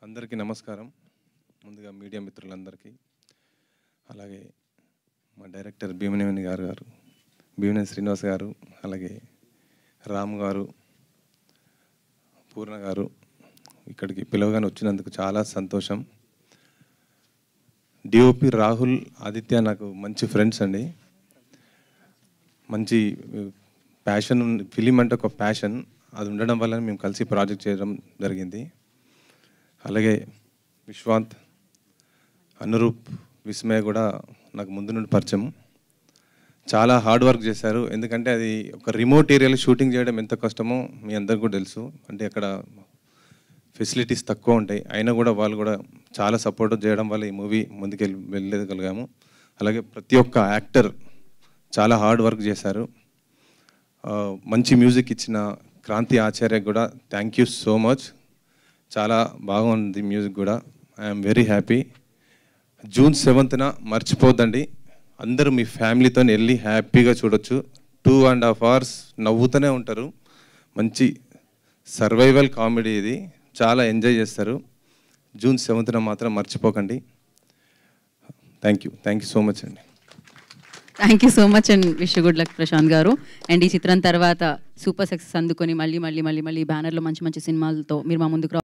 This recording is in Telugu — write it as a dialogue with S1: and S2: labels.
S1: అందరికీ నమస్కారం. ముందుగా మీడియా మిత్రులందరికీ, అలాగే మా డైరెక్టర్ భీమనేని భీమనేని శ్రీనివాస్ గారు, అలాగే రామ్ గారు, పూర్ణ గారు ఇక్కడికి పిలవగానే వచ్చినందుకు చాలా సంతోషం. డిఓపి రాహుల్, ఆదిత్య నాకు మంచి ఫ్రెండ్స్ అండి. మంచి ప్యాషన్, ఫిలిం అంటే ఒక ప్యాషన్, అది ఉండడం వల్ల మేము కలిసి ప్రాజెక్ట్ చేయడం జరిగింది. అలాగే విశ్వాంత్, అనురూప్, విస్మయ కూడా నాకు ముందు నుండి పరిచయం. చాలా హార్డ్ వర్క్ చేశారు. ఎందుకంటే అది ఒక రిమోట్ ఏరియాలో షూటింగ్ చేయడం ఎంత కష్టమో మీ అందరికీ కూడా తెలుసు. అంటే అక్కడ ఫెసిలిటీస్ తక్కువ ఉంటాయి, అయినా కూడా వాళ్ళు కూడా చాలా సపోర్ట్ చేయడం వల్ల ఈ మూవీ ముందుకు వెళ్ళగలిగాము. అలాగే ప్రతి ఒక్క యాక్టర్ చాలా హార్డ్ వర్క్ చేశారు. మంచి మ్యూజిక్ ఇచ్చిన క్రాంతి ఆచార్య కూడా థ్యాంక్ యూ సో మచ్. చాలా బాగుంది మ్యూజిక్ కూడా. I'm very happy. June 7th మర్చిపోద్దండి. అందరూ మీ ఫ్యామిలీతో వెళ్ళి హ్యాపీగా చూడొచ్చు. 2.5 hours నవ్వుతూనే ఉంటారు. మంచి సర్వైవల్ కామెడీ, ఇది చాలా ఎంజాయ్ చేస్తారు. జూన్ 7th మాత్రం మర్చిపోకండి. థ్యాంక్ యూ సో మచ్ అండి.
S2: Thank you so much and wish good luck Prashanth గారు. అండ్ ఈ చిత్రం తర్వాత సూపర్ సక్సెస్ అందుకొని మళ్ళీ బ్యానర్లో మంచి మంచి సినిమాలతో మీరు మా ముందుకు